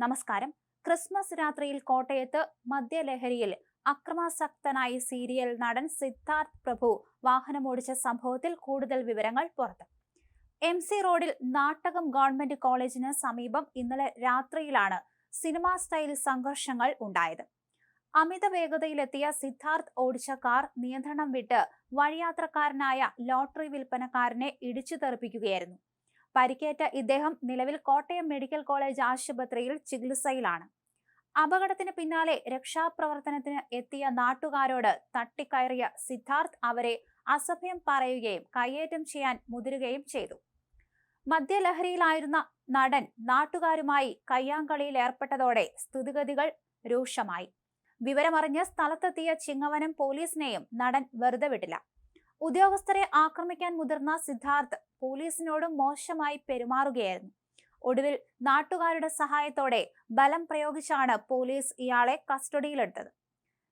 നമസ്കാരം. ക്രിസ്മസ് രാത്രിയിൽ കോട്ടയത്ത് മദ്യലഹരിയിൽ അക്രമാസക്തനായി സീരിയൽ നടൻ സിദ്ധാർത്ഥ് പ്രഭു വാഹനമോടിച്ച സംഭവത്തിൽ കൂടുതൽ വിവരങ്ങൾ പുറത്ത്. MC റോഡിൽ നാട്ടകം ഗവൺമെന്റ് കോളേജിന് സമീപം ഇന്നലെ രാത്രിയിലാണ് സിനിമാ സ്റ്റൈൽ സംഘർഷങ്ങൾ ഉണ്ടായത്. അമിത വേഗതയിലെത്തിയ സിദ്ധാർത്ഥ് ഓടിച്ച കാർ നിയന്ത്രണം വിട്ട് വഴിയാത്രക്കാരനായ ലോട്ടറി വിൽപ്പനക്കാരനെ ഇടിച്ചു തെറിപ്പിക്കുകയായിരുന്നു. പരിക്കേറ്റ ഇദ്ദേഹം നിലവിൽ കോട്ടയം മെഡിക്കൽ കോളേജ് ആശുപത്രിയിൽ ചികിത്സയിലാണ്. അപകടത്തിന് പിന്നാലെ രക്ഷാപ്രവർത്തനത്തിന് എത്തിയ നാട്ടുകാരോട് തട്ടിക്കയറിയ സിദ്ധാർത്ഥ് അവരെ അസഭ്യം പറയുകയും കയ്യേറ്റം ചെയ്യാൻ മുതിരുകയും ചെയ്തു. മദ്യലഹരിയിലായിരുന്ന നടൻ നാട്ടുകാരുമായി കയ്യാങ്കളിയിൽ ഏർപ്പെട്ടതോടെ സ്ഥിതിഗതികൾ രൂക്ഷമായി. വിവരമറിഞ്ഞ് സ്ഥലത്തെത്തിയ ചിങ്ങവനം പോലീസിനെയും നടൻ വെറുതെ വിട്ടില്ല. ഉദ്യോഗസ്ഥരെ ആക്രമിക്കാൻ മുതിർന്ന സിദ്ധാർത്ഥ് പോലീസിനോട് മോശമായി പെരുമാറുകയായിരുന്നു. ഒടുവിൽ നാട്ടുകാരുടെ സഹായത്തോടെ ബലം പ്രയോഗിച്ചാണ് പോലീസ് ഇയാളെ കസ്റ്റഡിയിലെടുത്തത്.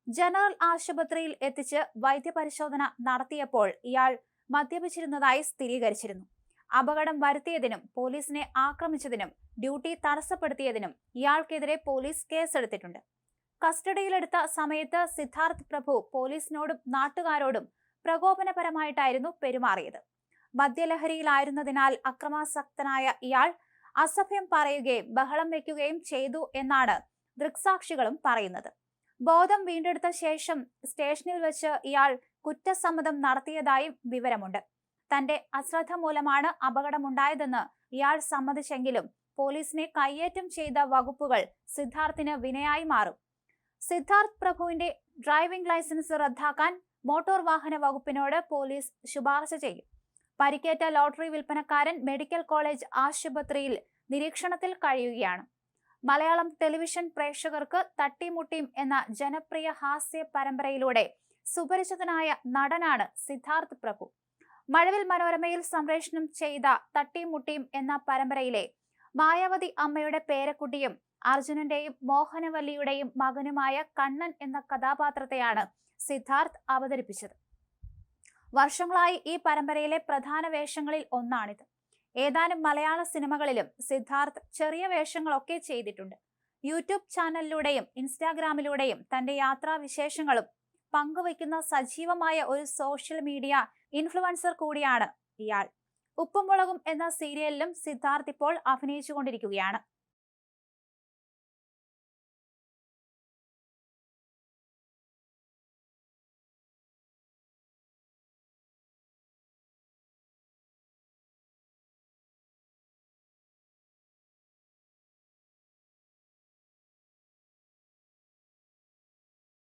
ജനറൽ ആശുപത്രിയിൽ എത്തിച്ച് വൈദ്യപരിശോധന നടത്തിയപ്പോൾ ഇയാൾ മദ്യപിച്ചിരുന്നതായി സ്ഥിരീകരിച്ചിരുന്നു. അപകടം വരുത്തിയതിനും പോലീസിനെ ആക്രമിച്ചതിനും ഡ്യൂട്ടി തടസ്സപ്പെടുത്തിയതിനും ഇയാൾക്കെതിരെ പോലീസ് കേസെടുത്തിട്ടുണ്ട്. കസ്റ്റഡിയിലെടുത്ത സമയത്ത് സിദ്ധാർത്ഥ് പ്രഭു പോലീസിനോടും നാട്ടുകാരോടും പ്രകോപനപരമായിട്ടായിരുന്നു പെരുമാറിയത്. മദ്യലഹരിയിലായിരുന്നതിനാൽ അക്രമാസക്തനായ ഇയാൾ അസഭ്യം പറയുകയും ബഹളം വെക്കുകയും ചെയ്തു എന്നാണ് ദൃക്സാക്ഷികളും പറയുന്നത്. ബോധം വീണ്ടെടുത്ത ശേഷം സ്റ്റേഷനിൽ വെച്ച് ഇയാൾ കുറ്റസമ്മതം നടത്തിയതായും വിവരമുണ്ട്. തന്റെ അശ്രദ്ധ മൂലമാണ് അപകടമുണ്ടായതെന്ന് ഇയാൾ സമ്മതിച്ചെങ്കിലും പോലീസിനെ കയ്യേറ്റം ചെയ്ത വകുപ്പുകൾ സിദ്ധാർത്ഥിന് വിനയായി മാറും. സിദ്ധാർത്ഥ് പ്രഭുവിന്റെ ഡ്രൈവിംഗ് ലൈസൻസ് റദ്ദാക്കാൻ മോട്ടോർ വാഹന വകുപ്പിനോട് പോലീസ് ശുപാർശ ചെയ്യും. പരിക്കേറ്റ ലോട്ടറി വിൽപ്പനക്കാരൻ മെഡിക്കൽ കോളേജ് ആശുപത്രിയിൽ നിരീക്ഷണത്തിൽ കഴിയുകയാണ്. മലയാളം ടെലിവിഷൻ പ്രേക്ഷകർക്ക് തട്ടിമുട്ടിയും എന്ന ജനപ്രിയ ഹാസ്യ പരമ്പരയിലൂടെ സുപരിചിതനായ നടനാണ് സിദ്ധാർത്ഥ് പ്രഭു. മഴവിൽ മനോരമയിൽ സംപ്രേഷണം ചെയ്ത തട്ടിമുട്ടിയും എന്ന പരമ്പരയിലെ മായാവതി അമ്മയുടെ പേരക്കുട്ടിയും അർജുനന്റെയും മോഹനവല്ലിയുടെയും മകനുമായ കണ്ണൻ എന്ന കഥാപാത്രത്തെയാണ് സിദ്ധാർത്ഥ് അവതരിപ്പിച്ചത്. വർഷങ്ങളായി ഈ പരമ്പരയിലെ പ്രധാന വേഷങ്ങളിൽ ഒന്നാണിത്. ഏതാനും മലയാള സിനിമകളിലും സിദ്ധാർത്ഥ് ചെറിയ വേഷങ്ങളൊക്കെ ചെയ്തിട്ടുണ്ട്. യൂട്യൂബ് ചാനലിലൂടെയും ഇൻസ്റ്റാഗ്രാമിലൂടെയും തന്റെ യാത്രാവിശേഷങ്ങളും പങ്കുവയ്ക്കുന്ന സജീവമായ ഒരു സോഷ്യൽ മീഡിയ ഇൻഫ്ലുവൻസർ കൂടിയാണ് ഇയാൾ. ഉപ്പും മുളകും എന്ന സീരിയലിലും സിദ്ധാർത്ഥ് ഇപ്പോൾ അഭിനയിച്ചുകൊണ്ടിരിക്കുകയാണ്.